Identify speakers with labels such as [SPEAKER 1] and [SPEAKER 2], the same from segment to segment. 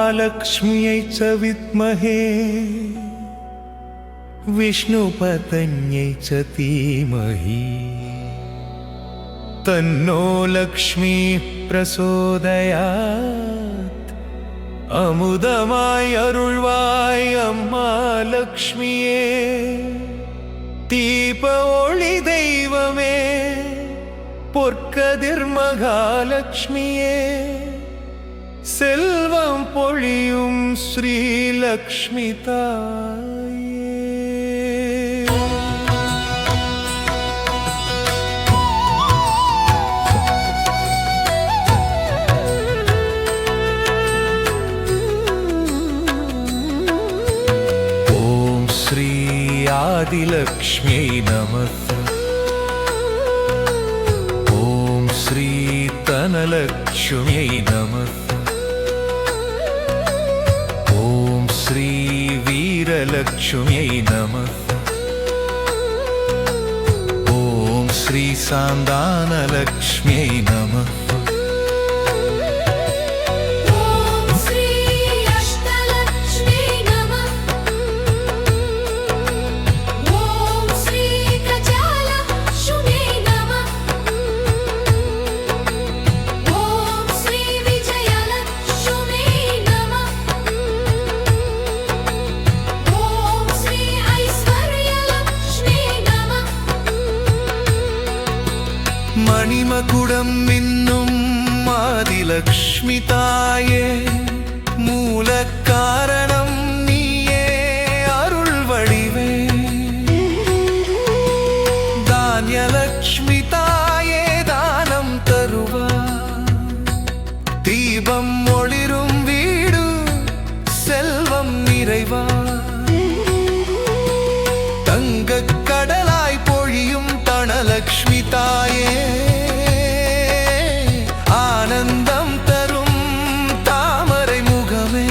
[SPEAKER 1] महालक्ष्म्यै च विद्महे विष्णुपत्न्यै च धीमहि तन्नो लक्ष्मीः प्रचोदयात् अमुदमाय अरुள்வாய் अम्मा लक्ष्मिये दीप ओळि दैवमे பொற்கதிர் மகாலட்சுமியே செல்வம் பொழியும் ஸ்ரீலக்ஷ்மி தாயே. ஓம் ஸ்ரீ ஆதிலக்ஷ்மியை நமः. श्री तनलक्ष्म्यै नमः. ॐ श्री वीरलक्ष्म्यै नमः. ॐ श्री सान्दानलक्ष्म्यै नमः. மணிமகுடம் மின்னும் ஆதிலக்ஷ்மி தாயே மூல காரணம் நீயே அருள் வடிவே தானியலக்ஷ்மி தாயே தானம் தருவாய் தீபம் ஒளிரும் வீடு செல்வம் நிறைவாய் தங்க கடலாய் பொழியும் தனலக்ஷ்மி தாயே ஆனந்தம் தரும் தாமரை முகமே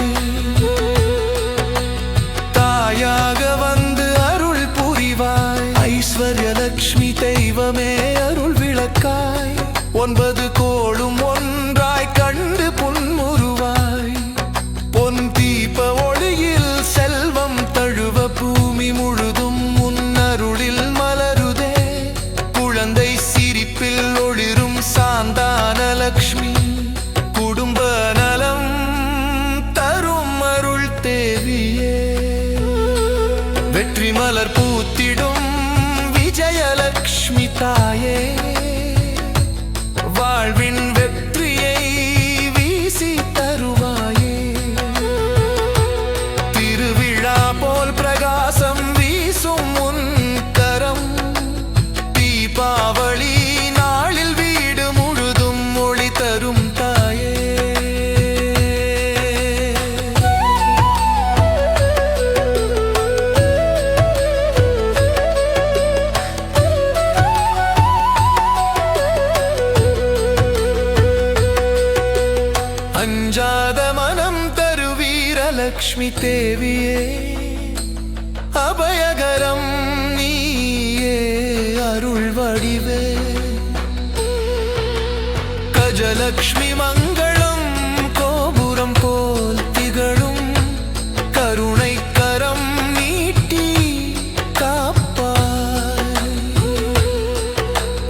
[SPEAKER 1] தாயாக வந்து அருள் புரிவாய் ஐஸ்வர்யலக்ஷ்மி தெய்வமே அருள் விளக்காய் 9 கோளும் ஒன்றாய் கண்டு புன்முறுவாய் பொன் தீப ஒளியில் செல்வம் தழுவ பூமி முழுதும் உன்னருளில் மலருதே குழந்தை சிரிப்பில் ஒளிரும் சாந்தானலக்ஷ்மி குடும்ப நலம் தரும் அருள் தேவியே வெற்றி மலர் பூத்திடும் விஜயலக்ஷ்மி தாயே வாழ்வின் வெற்றியை வீசி தருவாயே திருவிழா போல் பிரகாசம் வீசும் உன் கரம் தீபாவளி நாளில் வீடு முழுதும் ஒளி தரும் தாயே. அஞ்சாத மனம் தருவீரலக்ஷ்மி தேவியே அபயகரம் நீயே அருள் வடிவே கஜலக்ஷ்மி மங்களம் கோபுரம் போல் திகழும் கருணை கரம் நீட்டி காப்பாய்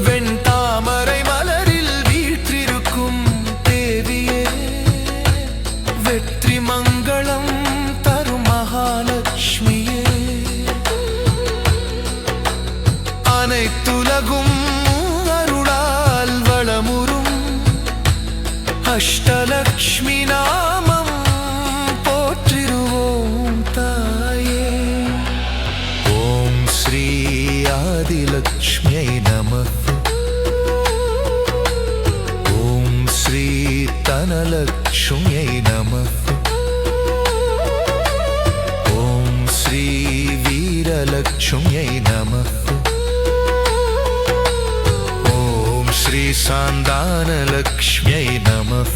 [SPEAKER 1] வெண்தாமரை மலரில் வீற்றிருக்கும் தேவியே வெற்றி மங்களம் தரும் மகாலட்சுமியே அனைத்துலகும் அருளால் வளமுறும் அஷ்டலக்ஷ்மி நாமம் போற்றிடுவோம் தாயே. ஓம் ஸ்ரீ ஆதிலக்ஷ்மியை நமः. ஓம் ஸ்ரீ தனலக்ஷ்மியை நமः. ஓம் ஸ்ரீ வீரலக்ஷ்மியை நமः. ஓம் ஸ்ரீ சாந்தானலக்ஷ்மியை நமः.